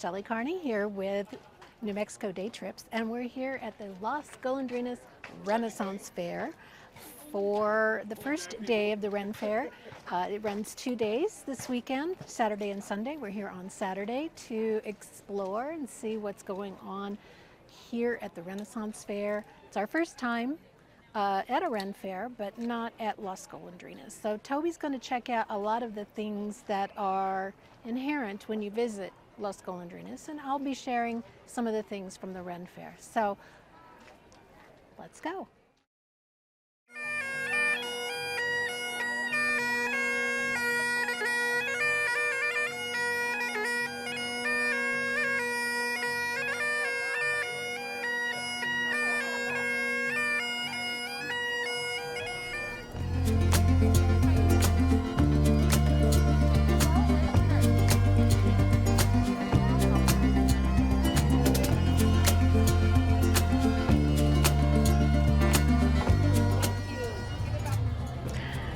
Shelley Carney here with New Mexico Day Trips, and we're here at the Las Golondrinas Renaissance Fair for the first day of the Ren Fair. It runs 2 days this weekend, Saturday and Sunday. We're here on Saturday to explore and see what's going on here at the Renaissance Fair. It's our first time at a Ren Fair, but not at Las Golondrinas. So Toby's going to check out a lot of the things that are inherent when you visit Las Golondrinas, and I'll be sharing some of the things from the Ren Fair. So let's go.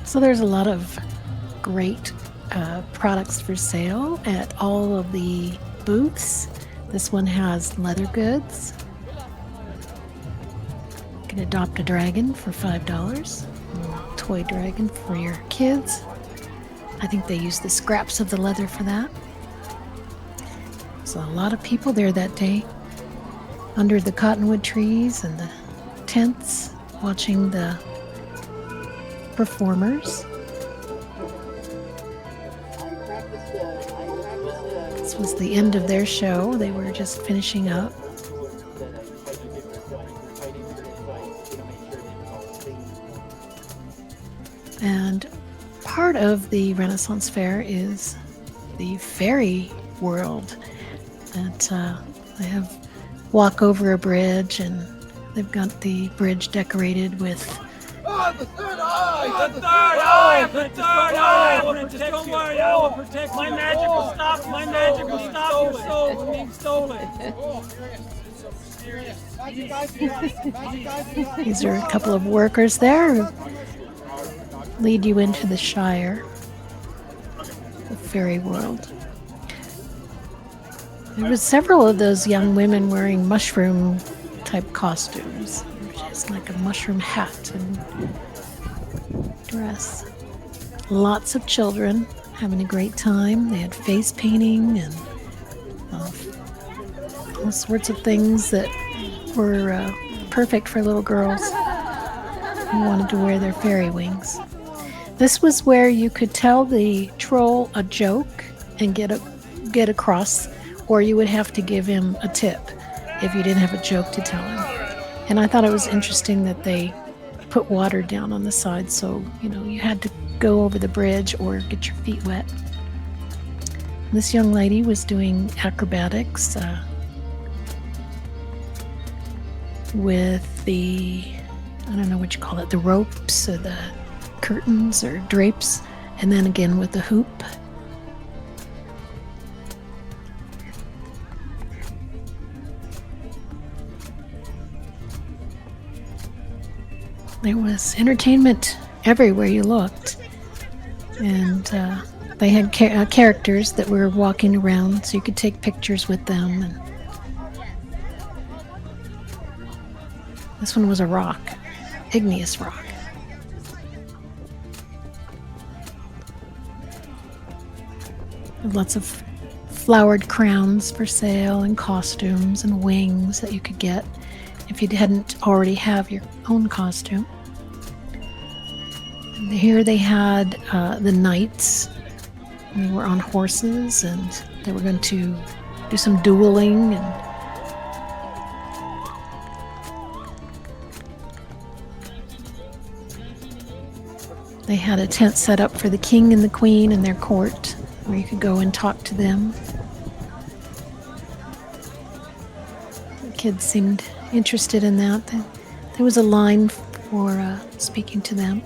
So there's a lot of great products for sale at all of the booths. This one has leather goods. You can adopt a dragon for $5. A toy dragon for your kids. I think they use the scraps of the leather for that. So a lot of people there that day under the cottonwood trees and the tents watching the performers. This was the end of their show. They were just finishing up. And part of the Renaissance Fair is the fairy world. And they have walk over a bridge, and they've got the bridge decorated with the third eye! The third eye! The third eye! I will protect you. I will protect you. My magic will stop. My magic will stop your soul from being stolen. These are a couple of workers there who lead you into the Shire, the fairy world. There was several of those young women wearing mushroom type costumes. Just like a mushroom hat and dress. Lots of children having a great time. They had face painting and all sorts of things that were perfect for little girls who wanted to wear their fairy wings. This was where you could tell the troll a joke and get across, or you would have to give him a tip if you didn't have a joke to tell him. And I thought it was interesting that they put water down on the side, so you had to go over the bridge or get your feet wet. This young lady was doing acrobatics with the, I don't know what you call it, the ropes or the curtains or drapes, and then again with the hoop. There was entertainment everywhere you looked, and they had characters that were walking around, so you could take pictures with them. And this one was a rock, igneous rock. Lots of flowered crowns for sale, and costumes and wings that you could get if you hadn't already have your own costume. And here they had the knights. They were on horses, and they were going to do some dueling. And they had a tent set up for the king and the queen and their court, where you could go and talk to them. The kids seemed interested in that. There was a line for speaking to them.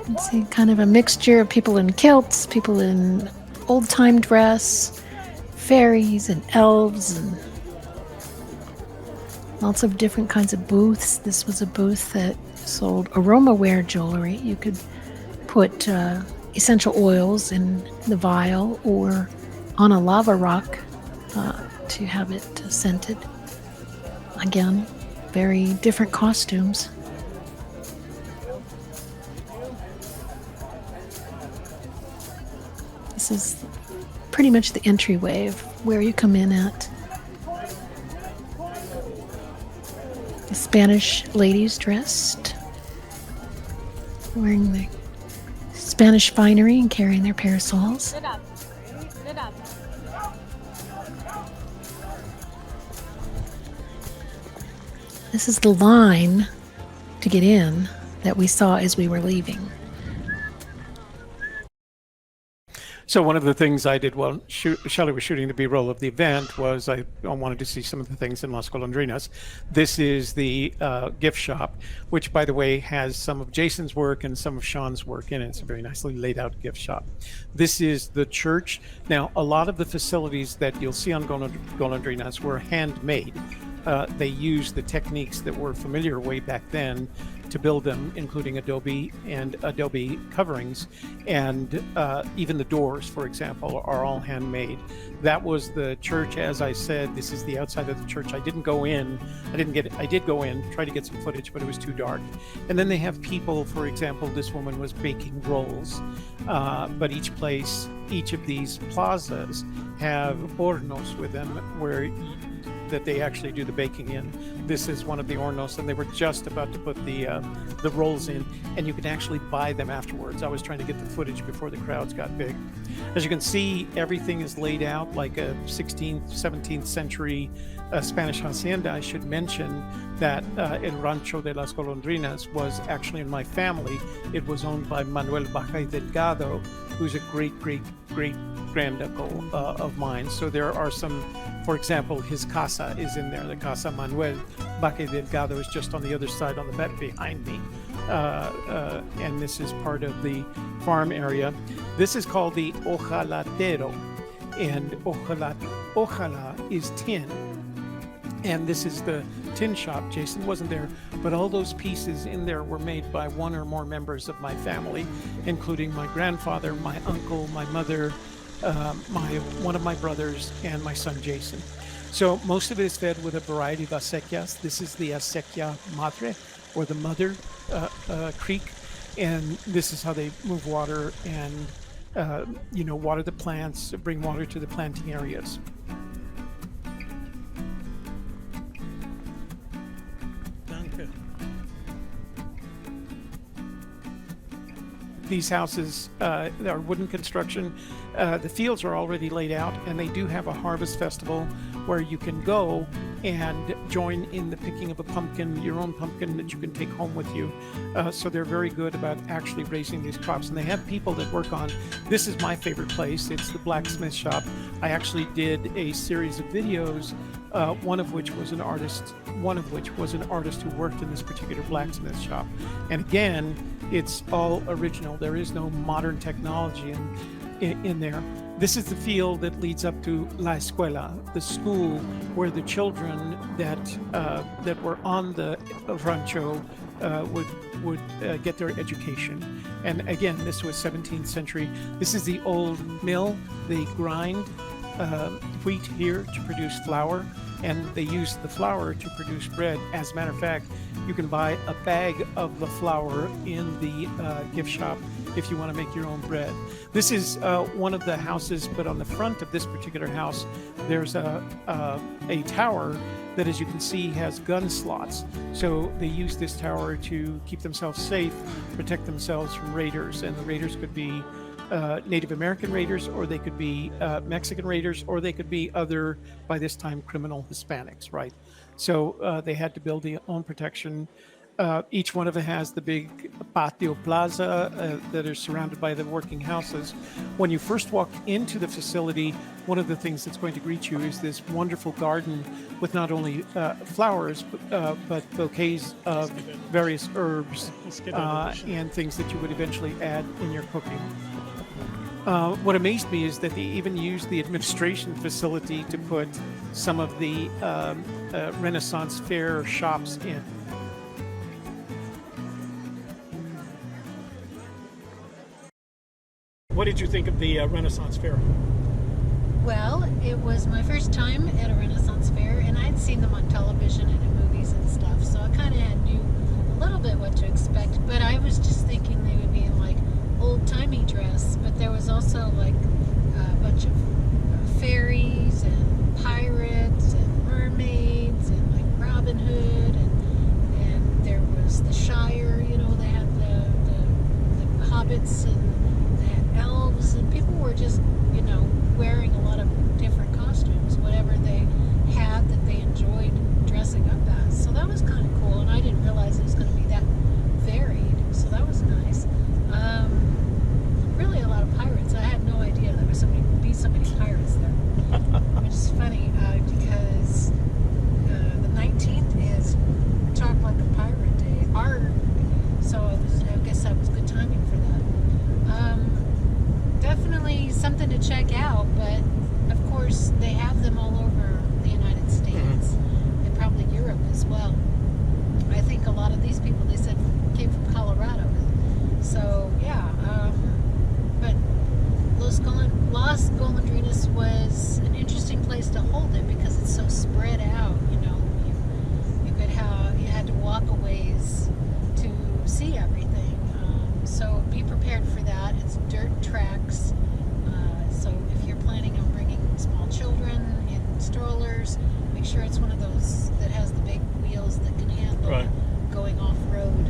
Let's see, kind of a mixture of people in kilts, people in old-time dress, fairies and elves, and lots of different kinds of booths. This was a booth that sold aromaware jewelry. You could put essential oils in the vial or on a lava rock to have it scented. Again, very different costumes. This is pretty much the entryway of where you come in at. The Spanish ladies dressed, wearing the Spanish finery and carrying their parasols. Sit up. Sit up. This is the line to get in that we saw as we were leaving. So one of the things I did while Shelley was shooting the B-roll of the event was I wanted to see some of the things in Las Golondrinas. This is the gift shop, which, by the way, has some of Jason's work and some of Sean's work in it. It's a very nicely laid out gift shop. This is the church. Now, a lot of the facilities that you'll see on Golondrinas were handmade. They used the techniques that were familiar way back then to build them, including adobe and adobe coverings, and even the doors, for example, are all handmade. That was the church. As I said, this is the outside of the church. I didn't go in. I did go in, try to get some footage, but it was too dark. And then they have people, for example, this woman was baking rolls, but each of these plazas have hornos with them where that they actually do the baking in. This is one of the hornos, and they were just about to put the rolls in, and you can actually buy them afterwards. I was trying to get the footage before the crowds got big. As you can see, everything is laid out like a 16th, 17th century Spanish hacienda. I should mention that El Rancho de las Golondrinas was actually in my family. It was owned by Manuel Baja y Delgado, who's a great granduncle of mine. So there are some, for example, his casa is in there. The Casa Manuel Baja y Delgado is just on the other side on the bed behind me. And this is part of the farm area. This is called the hojalatero, and hojala is tin. And this is the tin shop. Jason wasn't there, but all those pieces in there were made by one or more members of my family, including my grandfather, my uncle, my mother, one of my brothers, and my son Jason. So most of it is fed with a variety of acequias. This is the acequia madre, or the mother creek, and this is how they move water and water the plants, bring water to the planting areas. These houses are wooden construction. The fields are already laid out, and they do have a harvest festival where you can go and join in the picking of a pumpkin, your own pumpkin that you can take home with you. So they're very good about actually raising these crops, and they have people that work on. This is my favorite place. It's the blacksmith shop. I actually did a series of videos, one of which was an artist who worked in this particular blacksmith shop. And again, it's all original. There is no modern technology in there. This is the field that leads up to La Escuela, the school where the children that were on the Rancho would get their education. And again, this was 17th century. This is the old mill. They grind wheat here to produce flour, and they use the flour to produce bread. As a matter of fact, you can buy a bag of the flour in the gift shop if you want to make your own bread. This is one of the houses, but on the front of this particular house, there's a tower that, as you can see, has gun slots. So they use this tower to keep themselves safe, protect themselves from raiders, and the raiders could be Native American raiders, or they could be Mexican raiders, or they could be other, by this time, criminal Hispanics, right? So they had to build their own protection. Each one of them has the big patio plaza that are surrounded by the working houses. When you first walk into the facility, one of the things that's going to greet you is this wonderful garden with not only flowers, but bouquets of various herbs and things that you would eventually add in your cooking. What amazed me is that they even used the administration facility to put some of the Renaissance Faire shops in. What did you think of the Renaissance Fair? Well, it was my first time at a Renaissance Fair, and I'd seen them on television and in movies and stuff, so I kind of knew a little bit what to expect, but I was just thinking they would be in like old-timey dress, but there was also like a bunch of fairies and pirates and mermaids and like Robin Hood, and there was the Shire, you know, they had the hobbits, and they had elves, and people were just, you know, wearing a lot of different costumes, whatever they had that they enjoyed dressing up as. So that was kind of cool, and I didn't realize it was going to be that varied, so that was nice. Really a lot of pirates. I had no idea there was so many pirates there, which is funny because the 19th is Talk Like a Pirate Day. So I guess that was good timing for that. Definitely something to check out, but of course they have them all over the United States and probably Europe as well. I think a lot of these people, they said, came from Colorado. So yeah, but Las Golondrinas was an interesting place to hold it because it's so spread out. You know, you had to walk a ways to see everything. So be prepared for that. It's dirt tracks. So if you're planning on bringing small children in strollers, make sure it's one of those that has the big wheels that can handle going off road.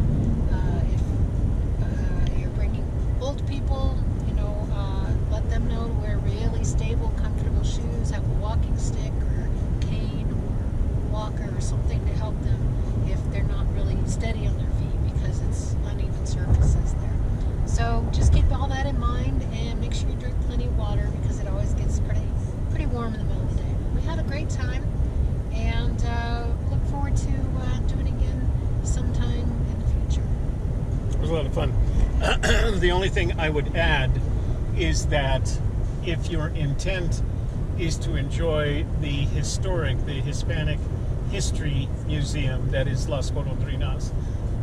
If you're bringing old people, you know, let them know to wear really stable, comfortable shoes, have a walking stick or cane or walker or something to help them if they're not really steady on their feet because it's uneven surfaces there. So just keep all that in mind and make sure you drink plenty of water because it always gets pretty warm in the middle of the day. We had a great time, and look forward to doing it again sometime in the future. It was a lot of fun. The only thing I would add is that if your intent is to enjoy the Hispanic History Museum that is Las Golondrinas,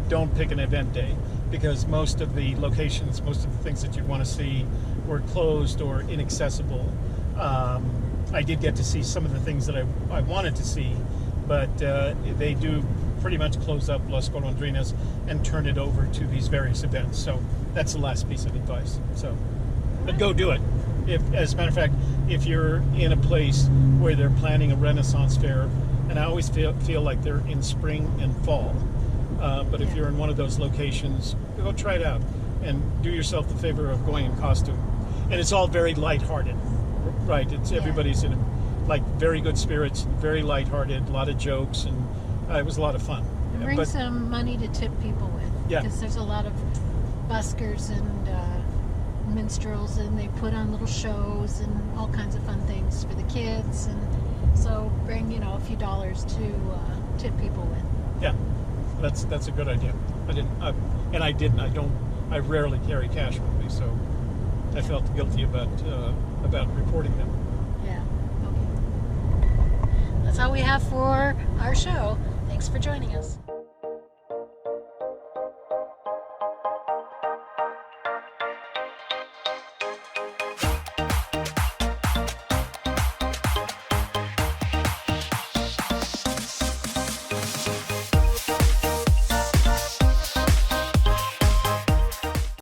don't pick an event day, because most of the locations, most of the things that you'd want to see were closed or inaccessible. I did get to see some of the things that I wanted to see, but they do pretty much close up Las Golondrinas and turn it over to these various events. So that's the last piece of advice. So, but go do it. As a matter of fact, if you're in a place where they're planning a Renaissance Fair, and I always feel like they're in spring and fall, but if you're in one of those locations, go try it out and do yourself the favor of going in costume. And it's all very lighthearted, right? It's everybody's in like very good spirits, very lighthearted, a lot of jokes, and it was a lot of fun. And bring some money to tip people with, because there's a lot of buskers and minstrels, and they put on little shows and all kinds of fun things for the kids, and so bring, you know, a few dollars to tip people with. Yeah, that's a good idea. I rarely carry cash with me, so I felt guilty about reporting them. Yeah. Okay. That's all we have for our show. Thanks for joining us.